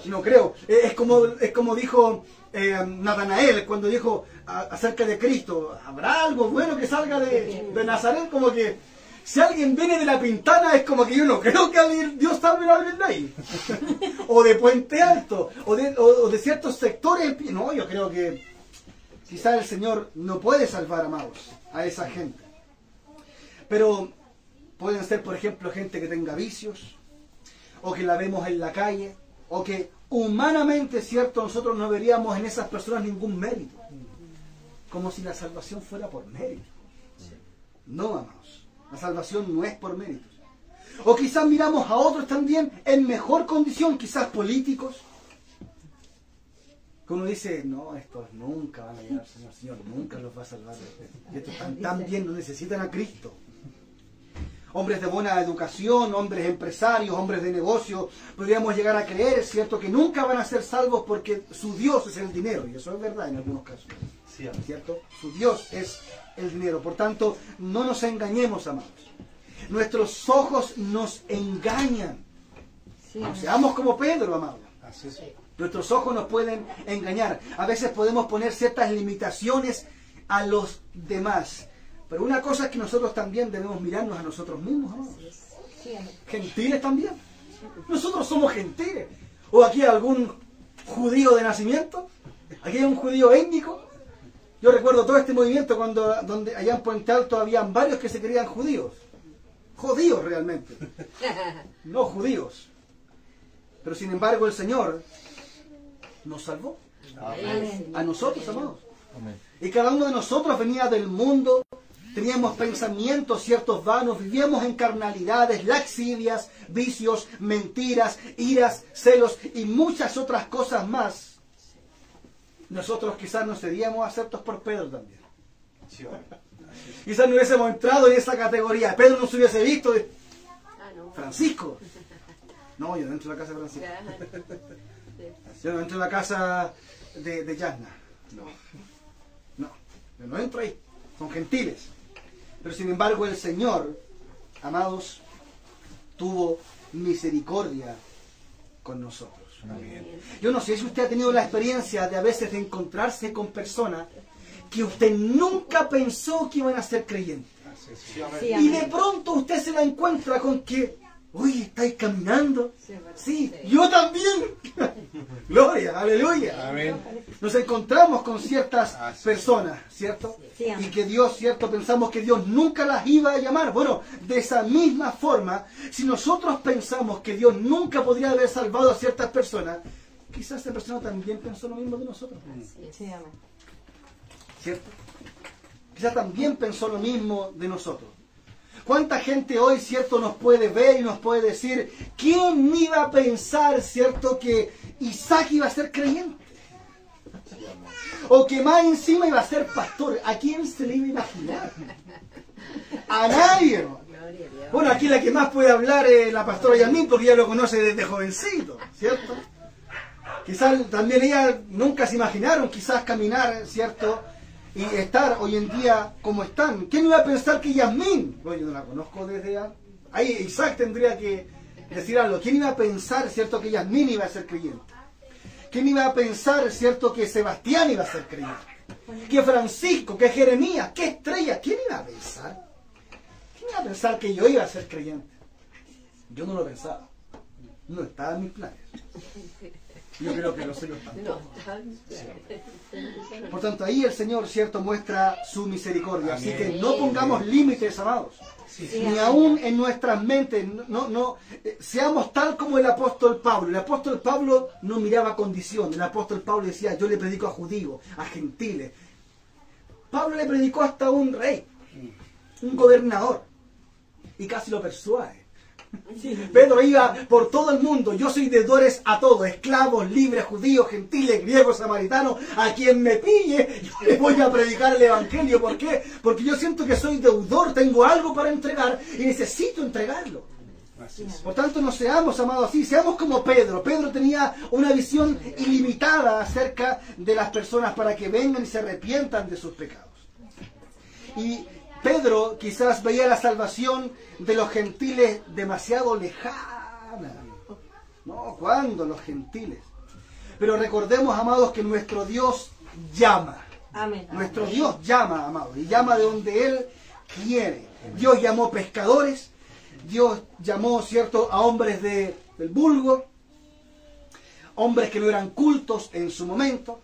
no creo. Es como dijo Natanael cuando dijo acerca de Cristo, ¿habrá algo bueno que salga de Nazaret? Como que si alguien viene de La Pintana, es como que yo no creo que Dios salve a alguien de ahí. O de Puente Alto, o de ciertos sectores. No, yo creo que quizás el Señor no puede salvar, amados, a esa gente. Pero pueden ser, por ejemplo, gente que tenga vicios, o que la vemos en la calle, o que humanamente, cierto, nosotros no veríamos en esas personas ningún mérito. Como si la salvación fuera por mérito. No, amados. La salvación no es por méritos. O quizás miramos a otros también en mejor condición, quizás políticos, que uno dice, no, estos nunca van a llegar al Señor, Señor nunca los va a salvar. Estos tan bien, no necesitan a Cristo. Hombres de buena educación, hombres empresarios, hombres de negocio, podríamos llegar a creer, ¿cierto?, que nunca van a ser salvos porque su Dios es el dinero, y eso es verdad en algunos casos. Sí, amén. ¿Cierto? Su Dios es el dinero. Por tanto, no nos engañemos, amados. Nuestros ojos nos engañan. No seamos como Pedro, amados. Así es. Nuestros ojos nos pueden engañar. A veces podemos poner ciertas limitaciones a los demás. Pero una cosa es que nosotros también debemos mirarnos a nosotros mismos, amados. Gentiles también. Nosotros somos gentiles. ¿O aquí hay algún judío de nacimiento? ¿Aquí hay un judío étnico? Yo recuerdo todo este movimiento donde allá en Puente Alto habían varios que se creían judíos. Judíos realmente. No judíos. Pero sin embargo el Señor nos salvó. Amén. A nosotros, amados. Amén. Y cada uno de nosotros venía del mundo, teníamos pensamientos ciertos vanos, vivíamos en carnalidades, laxivias, vicios, mentiras, iras, celos y muchas otras cosas más. Nosotros quizás nos seríamos aceptos por Pedro también. Sí, amén. Quizás no hubiésemos entrado en esa categoría. Pedro no se hubiese visto de No. Francisco. No, yo no entro en la casa de Francisco. Yo no entro en la casa de Yasna. No, yo no entro ahí. Son gentiles. Pero sin embargo el Señor, amados, tuvo misericordia con nosotros. Amén. Yo no sé si usted ha tenido la experiencia de a veces de encontrarse con personas que usted nunca pensó que iban a ser creyentes. Así es. Sí, amén. Sí, Y amén. de pronto usted se la encuentra con que, oye, ¿estáis caminando? Sí, es verdad. Sí, yo también. Gloria, aleluya. Amén. Nos encontramos con ciertas Así personas, ¿cierto? Sí, amén. Y que Dios, ¿cierto? Pensamos que Dios nunca las iba a llamar. Bueno, de esa misma forma, si nosotros pensamos que Dios nunca podría haber salvado a ciertas personas, quizás esa persona también pensó lo mismo de nosotros. Sí, amén. ¿Cierto? Quizás también pensó lo mismo de nosotros. ¿Cuánta gente hoy, cierto, nos puede ver y nos puede decir, ¿quién iba a pensar, cierto, que Isaac iba a ser creyente? o que más encima iba a ser pastor. ¿A quién se le iba a imaginar? A nadie, hermano. Bueno, aquí la que más puede hablar es la pastora Yasmín, porque ella lo conoce desde jovencito, ¿cierto? Quizás también ella nunca se imaginaron, quizás caminar, ¿cierto? Y estar hoy en día como están. ¿Quién iba a pensar que Yasmín? Bueno, yo no la conozco desde ahí. Isaac tendría que decir algo. ¿Quién iba a pensar, cierto, que Yasmín iba a ser creyente? ¿Quién iba a pensar, cierto, que Sebastián iba a ser creyente? Que Francisco, que Jeremías, que Estrella. ¿Quién iba a pensar? ¿Quién iba a pensar que yo iba a ser creyente? Yo no lo pensaba. No estaba en mis planes. Yo creo que no se lo está. Por tanto, ahí el Señor, cierto, muestra su misericordia. Así que no pongamos límites, amados. Ni aún en nuestras mentes. Seamos tal como el apóstol Pablo. El apóstol Pablo no miraba condición. El apóstol Pablo decía, yo le predico a judíos, a gentiles. Pablo le predicó hasta a un rey, un gobernador. Y casi lo persuade. Pedro iba por todo el mundo. Yo soy deudores a todos, esclavos, libres, judíos, gentiles, griegos, samaritanos. A quien me pille, yo le voy a predicar el evangelio. ¿Por qué? Porque yo siento que soy deudor, tengo algo para entregar y necesito entregarlo. Por tanto, no seamos, amados, así. Seamos como Pedro. Pedro tenía una visión ilimitada acerca de las personas para que vengan y se arrepientan de sus pecados. Y Pedro quizás veía la salvación de los gentiles demasiado lejana. No, ¿cuándo los gentiles? Pero recordemos, amados, que nuestro Dios llama. Amén. Nuestro Dios llama, amados, y llama de donde Él quiere. Dios llamó pescadores, Dios llamó, ¿cierto?, a hombres del vulgo, hombres que no eran cultos en su momento.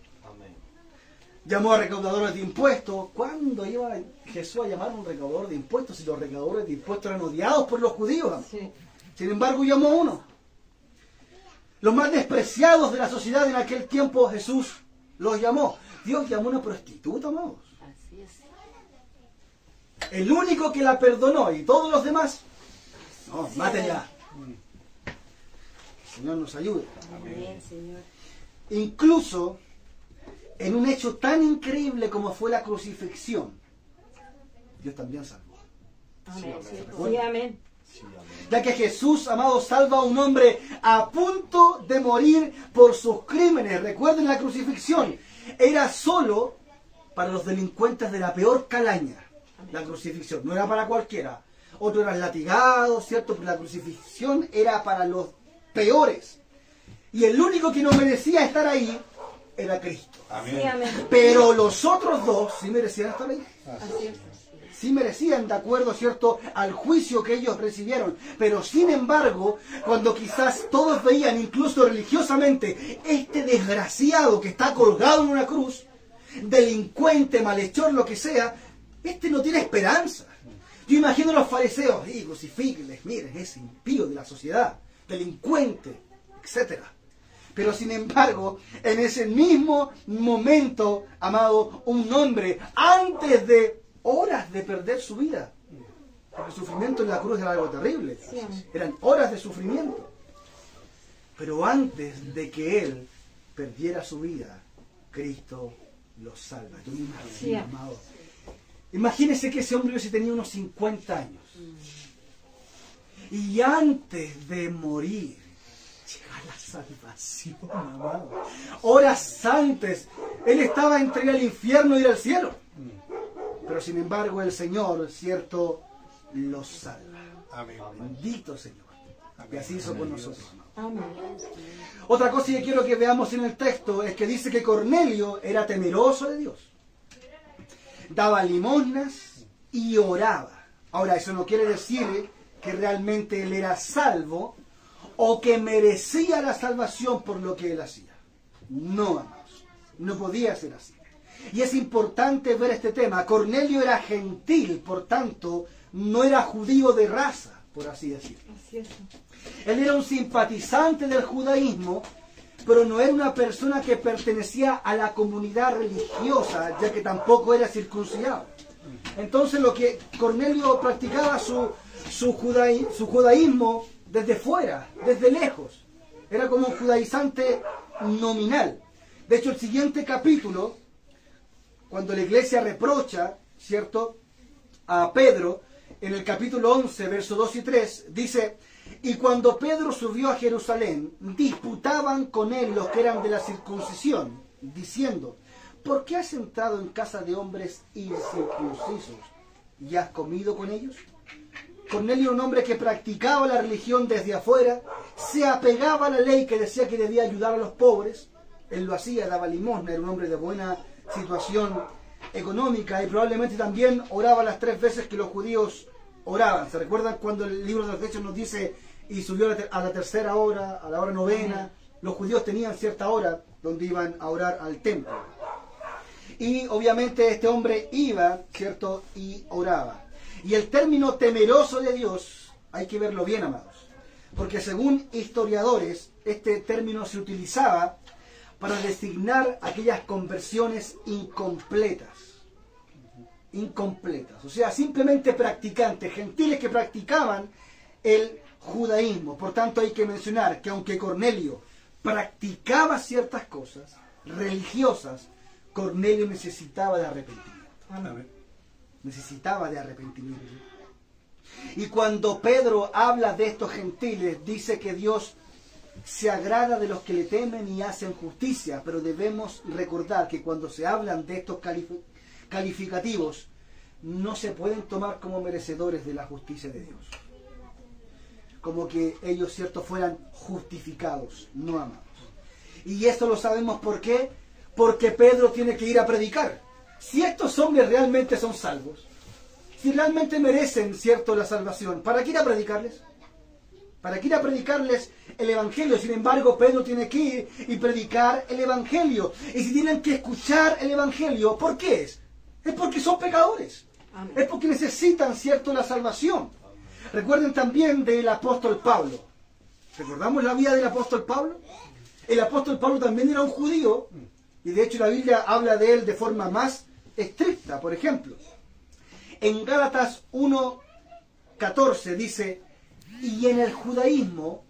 Llamó a recaudadores de impuestos. ¿Cuándo iba Jesús a llamar a un recaudador de impuestos si los recaudadores de impuestos eran odiados por los judíos? Sí. Sin embargo, llamó a uno. Los más despreciados de la sociedad en aquel tiempo, Jesús los llamó. Dios llamó a una prostituta, amados. Así es. El único que la perdonó y todos los demás, no, mátenla. El Señor nos ayude. Amén, Señor. Incluso en un hecho tan increíble como fue la crucifixión, Dios también salvó. Amén. amén. Sí, amén. Ya que Jesús, amado, salva a un hombre a punto de morir por sus crímenes. Recuerden la crucifixión. Era solo para los delincuentes de la peor calaña. La crucifixión. No era para cualquiera. Otros eran latigados, ¿cierto? Pero la crucifixión era para los peores. Y el único que no merecía estar ahí era Cristo. Sí, amén. Pero los otros dos sí merecían estar ahí. Así es. Sí merecían, de acuerdo, ¿cierto?, al juicio que ellos recibieron. Pero sin embargo, cuando quizás todos veían, incluso religiosamente, este desgraciado que está colgado en una cruz, delincuente, malhechor, lo que sea, este no tiene esperanza. Yo imagino a los fariseos, crucifíquenles, miren, ese impío de la sociedad, delincuente, etcétera. Pero sin embargo, en ese mismo momento, amado, un hombre, antes de horas de perder su vida, porque el sufrimiento en la cruz era algo terrible, eran horas de sufrimiento, pero antes de que él perdiera su vida, Cristo lo salva. Yo me imagino, amado, imagínese que ese hombre hubiese tenido unos 50 años, y antes de morir, llega la salvación, amado. Horas antes, él estaba entre ir al infierno y ir al cielo. Pero sin embargo el Señor, ¿cierto?, lo salva. Amén. Bendito Señor. Y así hizo con nosotros, amado. Amén. Otra cosa que quiero que veamos en el texto es que dice que Cornelio era temeroso de Dios. Daba limosnas y oraba. Ahora, eso no quiere decir que realmente él era salvo o que merecía la salvación por lo que él hacía. No, amados. No podía ser así. Y es importante ver este tema. Cornelio era gentil, por tanto, no era judío de raza, por así decirlo. Así es. Él era un simpatizante del judaísmo, pero no era una persona que pertenecía a la comunidad religiosa, ya que tampoco era circuncidado. Entonces lo que Cornelio practicaba su judaísmo desde fuera, desde lejos. Era como un judaizante nominal. De hecho, el siguiente capítulo, cuando la iglesia reprocha, ¿cierto?, a Pedro, en el capítulo 11, versos 2 y 3, dice: y cuando Pedro subió a Jerusalén, disputaban con él los que eran de la circuncisión, diciendo: ¿por qué has entrado en casa de hombres incircuncisos y has comido con ellos? Cornelio, un hombre que practicaba la religión desde afuera, se apegaba a la ley que decía que debía ayudar a los pobres. Él lo hacía, daba limosna, era un hombre de buena situación económica y probablemente también oraba las 3 veces que los judíos oraban. ¿Se recuerdan cuando el libro de los Hechos nos dice: y subió a la tercera hora, a la hora novena? Los judíos tenían cierta hora donde iban a orar al templo. Y obviamente este hombre iba, ¿cierto?, y oraba. Y el término temeroso de Dios, hay que verlo bien, amados, porque según historiadores, este término se utilizaba para designar aquellas conversiones incompletas. Incompletas, o sea, simplemente practicantes, gentiles que practicaban el judaísmo. Por tanto, hay que mencionar que aunque Cornelio practicaba ciertas cosas religiosas, Cornelio necesitaba de arrepentimiento. Amén. Necesitaba de arrepentimiento. Y cuando Pedro habla de estos gentiles, dice que Dios se agrada de los que le temen y hacen justicia, pero debemos recordar que cuando se hablan de estos calificativos, no se pueden tomar como merecedores de la justicia de Dios. Como que ellos, cierto, fueran justificados, no amados. Y esto lo sabemos ¿por qué? Porque Pedro tiene que ir a predicar. Si estos hombres realmente son salvos, si realmente merecen, cierto, la salvación, ¿para qué ir a predicarles? ¿Para qué ir a predicarles el Evangelio? Sin embargo, Pedro tiene que ir y predicar el Evangelio. Y si tienen que escuchar el Evangelio, ¿por qué es? Es porque son pecadores. Amén. Es porque necesitan, cierto, la salvación. Recuerden también del apóstol Pablo. ¿Recordamos la vida del apóstol Pablo? El apóstol Pablo también era un judío, y de hecho la Biblia habla de él de forma más estricta. Por ejemplo, en Gálatas 1:14 dice: y en el judaísmo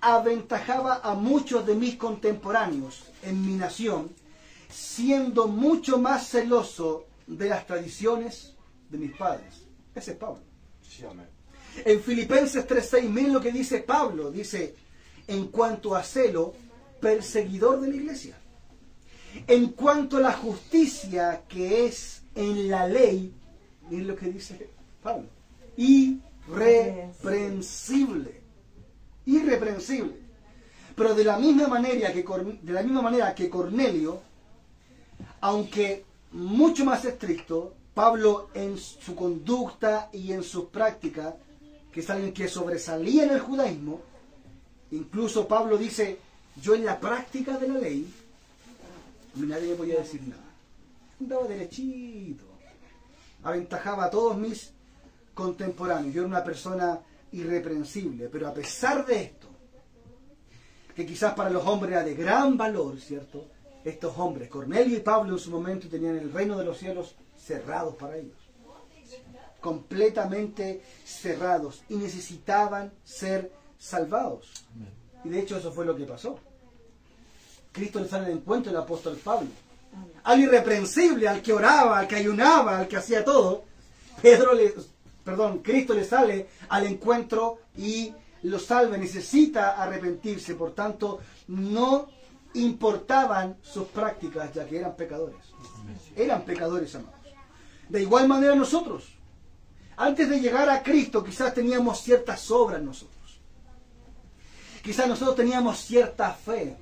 aventajaba a muchos de mis contemporáneos en mi nación, siendo mucho más celoso de las tradiciones de mis padres. Ese es Pablo. Sí, amén. En Filipenses 3:6, miren lo que dice Pablo. Dice: en cuanto a celo, perseguidor de la iglesia. En cuanto a la justicia que es en la ley, miren lo que dice Pablo: irreprensible. Irreprensible. Pero de la misma manera que Cornelio, aunque mucho más estricto, Pablo en su conducta y en sus prácticas, que es alguien que sobresalía en el judaísmo, incluso Pablo dice: yo en la práctica de la ley, nadie me podía decir nada. Andaba derechito. Aventajaba a todos mis contemporáneos. Yo era una persona irreprensible, pero a pesar de esto, que quizás para los hombres era de gran valor, ¿cierto? Estos hombres, Cornelio y Pablo en su momento, tenían el reino de los cielos cerrados para ellos. Completamente cerrados, y necesitaban ser salvados. Y de hecho eso fue lo que pasó. Cristo le sale al encuentro del apóstol Pablo. Al irreprensible, al que oraba, al que ayunaba, al que hacía todo, Cristo le sale al encuentro y lo salva. Necesita arrepentirse. Por tanto, no importaban sus prácticas, ya que eran pecadores. Eran pecadores, amados. De igual manera nosotros, antes de llegar a Cristo, quizás teníamos ciertas obras nosotros. Quizás nosotros teníamos cierta fe,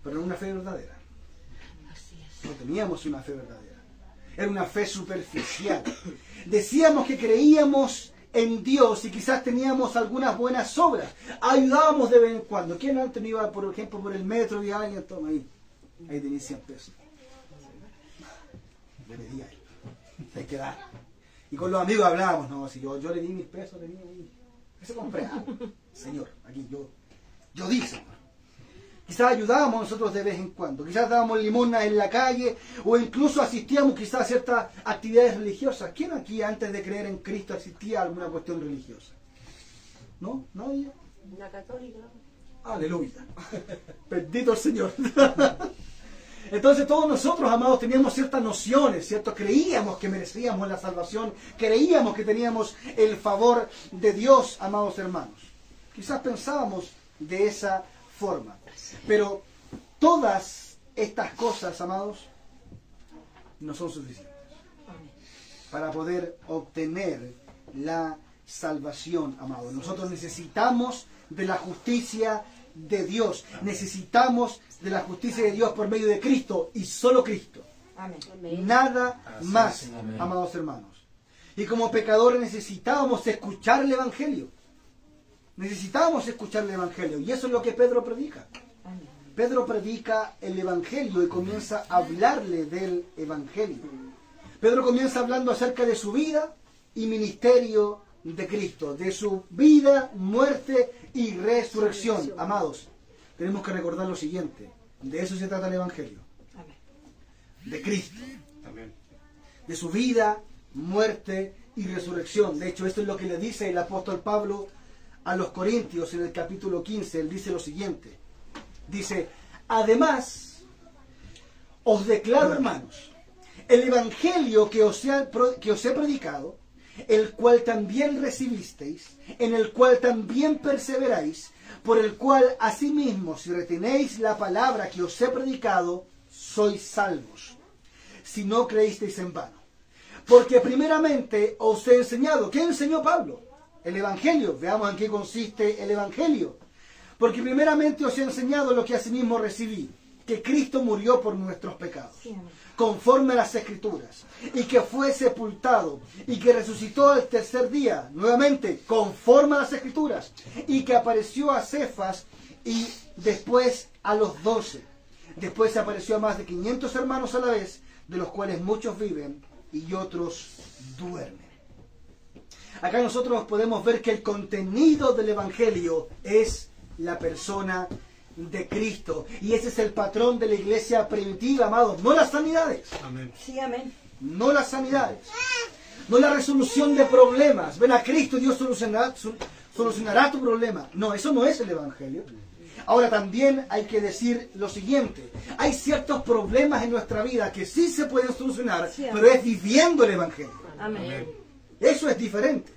pero no una fe verdadera. No teníamos una fe verdadera. Era una fe superficial. Decíamos que creíamos en Dios y quizás teníamos algunas buenas obras. Ayudábamos de vez en cuando. ¿Quién antes no iba, por ejemplo, por el metro y alguien toma ahí? Ahí tenía 100 pesos. Le pedí a él. Hay que dar. Y con los amigos hablábamos, no, si yo le di 1000 pesos, le di ahí. Que se compré algo. Señor, aquí yo di, Señor. Quizás ayudábamos nosotros de vez en cuando, quizás dábamos limosna en la calle, o incluso asistíamos quizás a ciertas actividades religiosas. ¿Quién aquí antes de creer en Cristo asistía a alguna cuestión religiosa? ¿No? ¿Nadie? La católica. Aleluya. Bendito el Señor. Entonces todos nosotros, amados, teníamos ciertas nociones, ¿cierto? Creíamos que merecíamos la salvación, creíamos que teníamos el favor de Dios, amados hermanos. Quizás pensábamos de esa forma. Pero todas estas cosas, amados, no son suficientes para poder obtener la salvación, amados. Nosotros necesitamos de la justicia de Dios. Necesitamos de la justicia de Dios por medio de Cristo y solo Cristo. Amén. Nada Así más, es. Amén. amados hermanos. Y como pecadores necesitábamos escuchar el Evangelio. Necesitábamos escuchar el Evangelio. Y eso es lo que Pedro predica. Amén. Pedro predica el Evangelio y comienza a hablarle del Evangelio. Pedro comienza hablando acerca de su vida y ministerio de Cristo, de su vida, muerte y resurrección. Amados, tenemos que recordar lo siguiente: de eso se trata el Evangelio, Amén. de Cristo, Amén. de su vida, muerte y resurrección. De hecho, esto es lo que le dice el apóstol Pablo a los Corintios en el capítulo 15. Él dice lo siguiente: dice, además, os declaro, hermanos, el Evangelio que os he predicado, el cual también recibisteis, en el cual también perseveráis, por el cual asimismo, si retenéis la palabra que os he predicado, sois salvos, si no creísteis en vano. Porque primeramente os he enseñado. ¿Qué enseñó Pablo? El Evangelio. Veamos en qué consiste el Evangelio. Porque primeramente os he enseñado lo que asimismo recibí, que Cristo murió por nuestros pecados, Sí, amén. conforme a las Escrituras, y que fue sepultado, y que resucitó al tercer día, nuevamente, conforme a las Escrituras, y que apareció a Cefas, y después a los 12. Después se apareció a más de 500 hermanos a la vez, de los cuales muchos viven y otros duermen. Acá nosotros podemos ver que el contenido del Evangelio es la persona de Cristo. Y ese es el patrón de la iglesia primitiva, amados. No las sanidades. Amén. Sí, amén. No las sanidades. No la resolución de problemas. Ven a Cristo y Dios solucionará tu problema. No, eso no es el Evangelio. Ahora también hay que decir lo siguiente: hay ciertos problemas en nuestra vida que sí se pueden solucionar, Sí, pero es viviendo el Evangelio. Amén. Eso es diferente.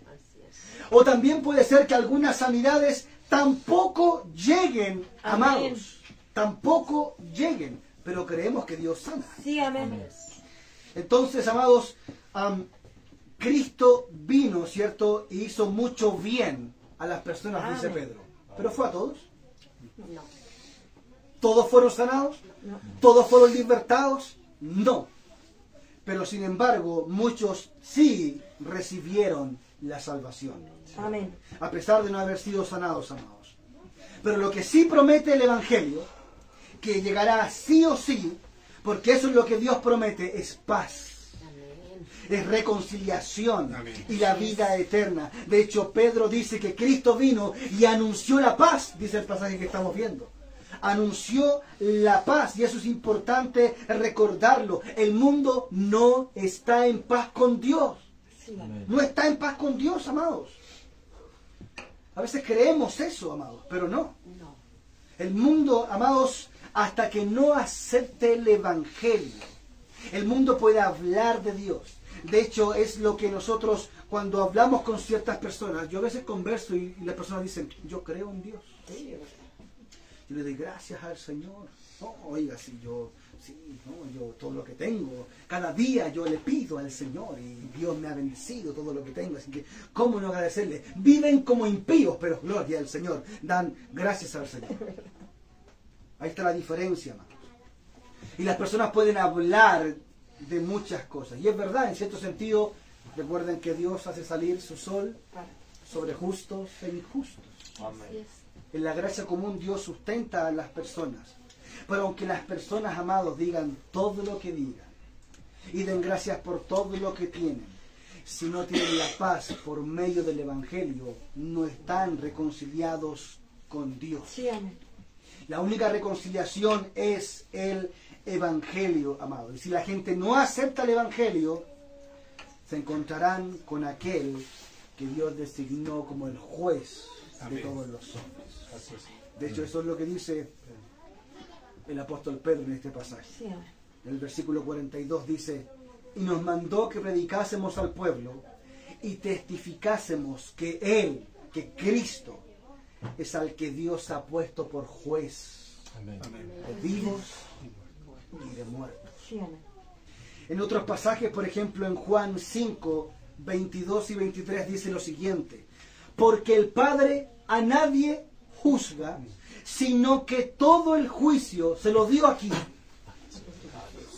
O también puede ser que algunas sanidades tampoco lleguen, amados. Amén. Tampoco lleguen, pero creemos que Dios sana. Sí, amén. Entonces, amados, Cristo vino, ¿cierto? Y hizo mucho bien a las personas, dice Amén. Pedro. ¿Pero fue a todos? No. ¿Todos fueron sanados? No. ¿Todos fueron libertados? No. Pero sin embargo, muchos sí recibieron la salvación, Amén. a pesar de no haber sido sanados, amados. Pero lo que sí promete el Evangelio, que llegará sí o sí, porque eso es lo que Dios promete, es paz, es reconciliación Amén. y la vida eterna. De hecho, Pedro dice que Cristo vino y anunció la paz, dice el pasaje que estamos viendo. Anunció la paz, y eso es importante recordarlo. El mundo no está en paz con Dios. Sí, amén. Amén. No está en paz con Dios, amados. A veces creemos eso, amados, pero no. No. El mundo, amados, hasta que no acepte el Evangelio, el mundo puede hablar de Dios. De hecho, es lo que nosotros, cuando hablamos con ciertas personas, yo a veces converso y las personas dicen, yo creo en Dios. Yo le doy gracias al Señor. No, oiga, si yo, yo todo lo que tengo, cada día yo le pido al Señor y Dios me ha bendecido todo lo que tengo, así que ¿cómo no agradecerle? Viven como impíos, pero gloria al Señor, dan gracias al Señor. Ahí está la diferencia, hermanos. Y las personas pueden hablar de muchas cosas, y es verdad, en cierto sentido. Recuerden que Dios hace salir su sol sobre justos e injustos. Amén. En la gracia común Dios sustenta a las personas. Pero aunque las personas, amados, digan todo lo que digan y den gracias por todo lo que tienen, si no tienen la paz por medio del Evangelio, no están reconciliados con Dios. Sí, amén. La única reconciliación es el Evangelio, amados. Y si la gente no acepta el Evangelio, se encontrarán con aquel que Dios designó como el juez de Amén. todos los hombres. Así es. De hecho, eso es lo que dice el apóstol Pedro en este pasaje. Sí, amén. El versículo 42 dice, y nos mandó que predicásemos al pueblo y testificásemos que Él, que Cristo, es al que Dios ha puesto por juez Amén. de vivos y de muertos. Sí, amén. En otros pasajes, por ejemplo en Juan 5, 22 y 23 dice lo siguiente, porque el Padre a nadie juzga, sino que todo el juicio se lo dio aquí,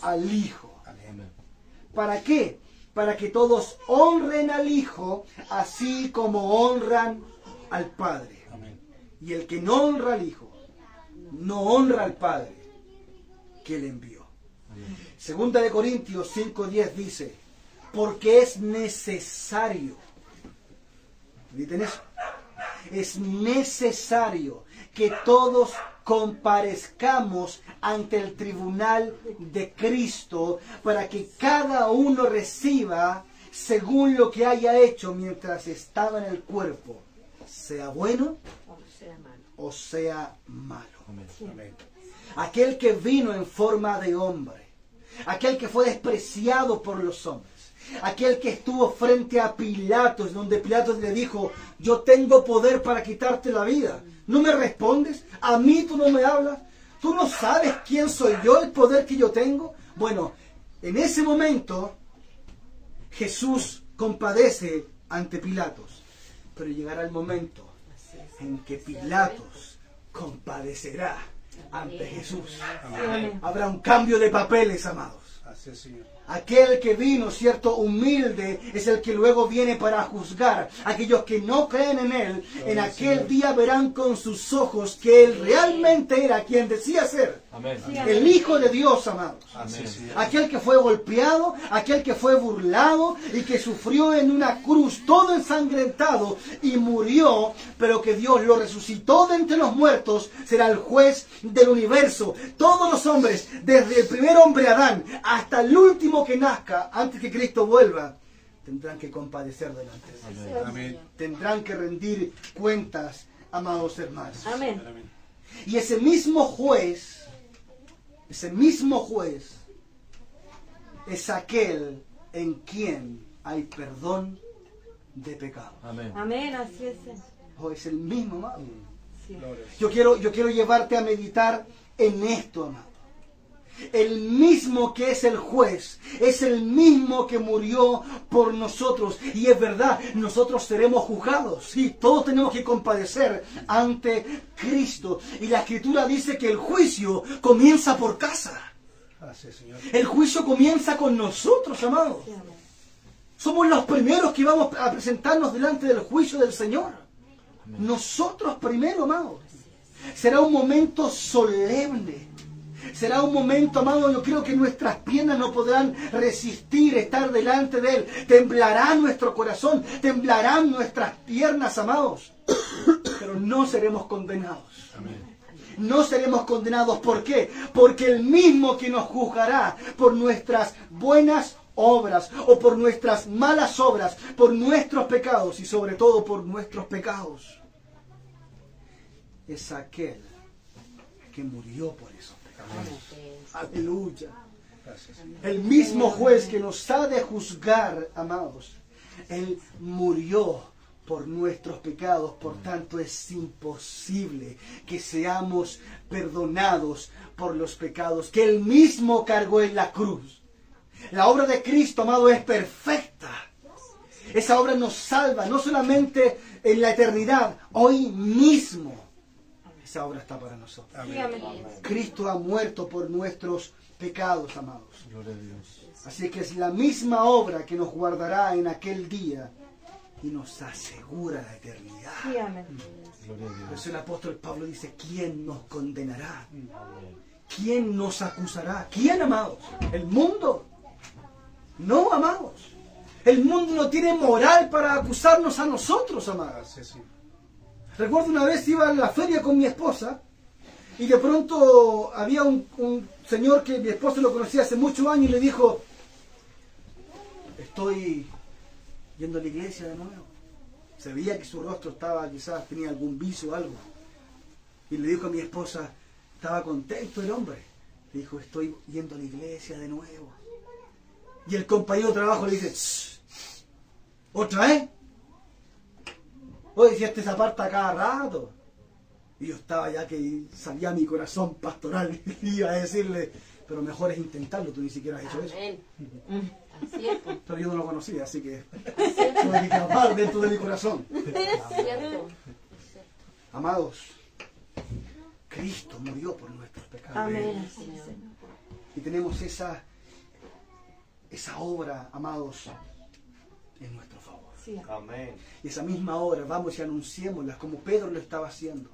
al Hijo. Amén. ¿Para qué? Para que todos honren al Hijo, así como honran al Padre. Amén. Y el que no honra al Hijo, no honra al Padre que le envió. Segunda de Corintios 5:10 dice, porque es necesario, ¿viste eso? Es necesario que todos comparezcamos ante el tribunal de Cristo para que cada uno reciba según lo que haya hecho mientras estaba en el cuerpo, sea bueno O sea malo. o sea malo. Amén. Amén. Aquel que vino en forma de hombre, aquel que fue despreciado por los hombres, aquel que estuvo frente a Pilatos, donde Pilatos le dijo, yo tengo poder para quitarte la vida. ¿No me respondes? ¿A mí tú no me hablas? ¿Tú no sabes quién soy yo, el poder que yo tengo? Bueno, en ese momento Jesús compadece ante Pilatos, pero llegará el momento en que Pilatos compadecerá ante Jesús. Amén. Habrá un cambio de papeles, amados. Así es, Señor. Aquel que vino, cierto, humilde, es el que luego viene para juzgar. Aquellos que no creen en Él, en aquel día verán con sus ojos que Él realmente era quien decía ser. Amén. El Hijo de Dios, amados. Así es, Señor. Aquel que fue golpeado, aquel que fue burlado y que sufrió en una cruz todo ensangrentado y murió, pero que Dios lo resucitó de entre los muertos, será el juez del universo. Todos los hombres, desde el primer hombre Adán hasta el último que nazca antes que Cristo vuelva, tendrán que compadecer delante de Él. Amén. Tendrán que rendir cuentas, amados hermanos. Amén. Amén. Y ese mismo juez es aquel en quien hay perdón de pecado. Amén. Amén, así es. Oh, es el mismo, amado. Sí. Gloria. Yo quiero llevarte a meditar en esto, amado. El mismo que es el juez, es el mismo que murió por nosotros. Y es verdad, nosotros seremos juzgados. Sí, todos tenemos que compadecer ante Cristo. Y la Escritura dice que el juicio comienza por casa. Así es, Señor. El juicio comienza con nosotros, amados. Sí, amén. Somos los primeros que vamos a presentarnos delante del juicio del Señor. Nosotros primero, amados. Será un momento solemne. Será un momento, amado, yo creo que nuestras piernas no podrán resistir estar delante de Él. Temblará nuestro corazón, temblarán nuestras piernas, amados. Pero no seremos condenados. No seremos condenados. ¿Por qué? Porque el mismo que nos juzgará por nuestras buenas obras o por nuestras malas obras, por nuestros pecados y sobre todo por nuestros pecados, es aquel que murió por esos pecados. Aleluya. Gracias. El mismo juez que nos ha de juzgar, amados, Él murió por nuestros pecados. Por tanto, es imposible que seamos perdonados por los pecados que Él mismo cargó en la cruz. La obra de Cristo, amado, es perfecta. Esa obra nos salva, no solamente en la eternidad, hoy mismo. Esa obra está para nosotros. Sí, amén. Cristo ha muerto por nuestros pecados, amados. Gloria a Dios. Así que es la misma obra que nos guardará en aquel día y nos asegura la eternidad. Sí, amén. Gloria a Por Dios. eso el apóstol Pablo dice, ¿quién nos condenará? ¿Quién nos acusará? ¿Quién, amados? ¿El mundo? No, amados. El mundo no tiene moral para acusarnos a nosotros, amados. Así es, Señor. Recuerdo una vez iba a la feria con mi esposa y de pronto había un señor que mi esposa lo conocía hace muchos años y le dijo, estoy yendo a la iglesia de nuevo. Se veía que su rostro estaba, quizás tenía algún vicio o algo. Y le dijo a mi esposa, Estaba contento el hombre. Le dijo, estoy yendo a la iglesia de nuevo. Y el compañero de trabajo le dice, "Shh, ¿otra vez? Oye, si este se aparta cada rato". Y yo estaba ya que salía mi corazón pastoral y iba a decirle, pero mejor es intentarlo, tú ni siquiera has hecho eso. Amén. Así es, pues. Pero yo no lo conocía, así que tuve que clamar dentro de mi corazón. Cierto. Amados, Cristo murió por nuestros pecados. Amén. Señor. Y tenemos esa obra, amados, en nuestro favor. Sí. Amén. Y esa misma obra vamos y anunciémosla como Pedro lo estaba haciendo.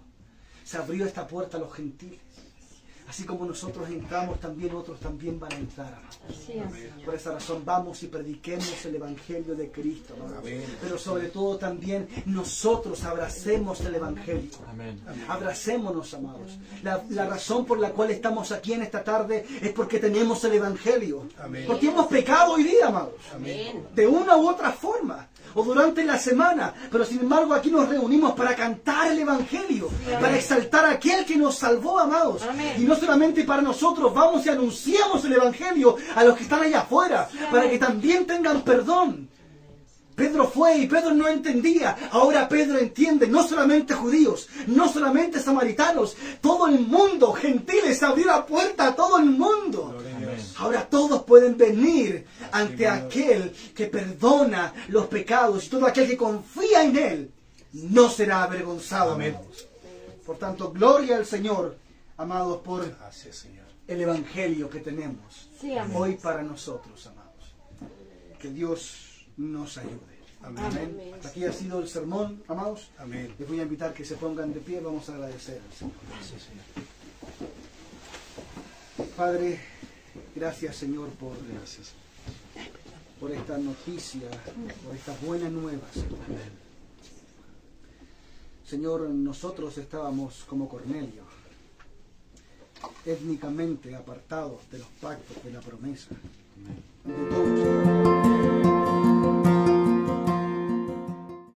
Se abrió esta puerta a los gentiles. Así como nosotros entramos, también otros también van a entrar, amados. Así es, Señor. Por esa razón vamos y prediquemos el Evangelio de Cristo, amados. Pero sobre todo también nosotros abracemos el Evangelio. Amén. Abracémonos, amados. La razón por la cual estamos aquí en esta tarde es porque tenemos el Evangelio. Amén. Porque hemos pecado hoy día, amados. Amén. De una u otra forma. O durante la semana. Pero sin embargo aquí nos reunimos para cantar el Evangelio. Para exaltar a aquel que nos salvó, amados. Amén. Y no solamente para nosotros. Vamos y anunciamos el Evangelio a los que están allá afuera. Para que también tengan perdón. Pedro fue y Pedro no entendía. Ahora Pedro entiende, no solamente judíos, no solamente samaritanos, todo el mundo, gentiles, abrió la puerta a todo el mundo. Gloria a Dios. Ahora todos pueden venir ante aquel que perdona los pecados y todo aquel que confía en él no será avergonzado. Amén. Amados. Por tanto, gloria al Señor, amados, por Gracias, Señor. el Evangelio que tenemos Sí, amén. hoy para nosotros, amados. Que Dios nos ayude. Amén. Amén. Hasta aquí ha sido el sermón, amados. Amén. Les voy a invitar que se pongan de pie. Vamos a agradecer al Señor. Gracias, Señor. Padre, gracias, Señor, Gracias. por esta noticia, por esta buena nueva, Señor. Señor, nosotros estábamos como Cornelio, étnicamente apartados de los pactos, de la promesa, de todos.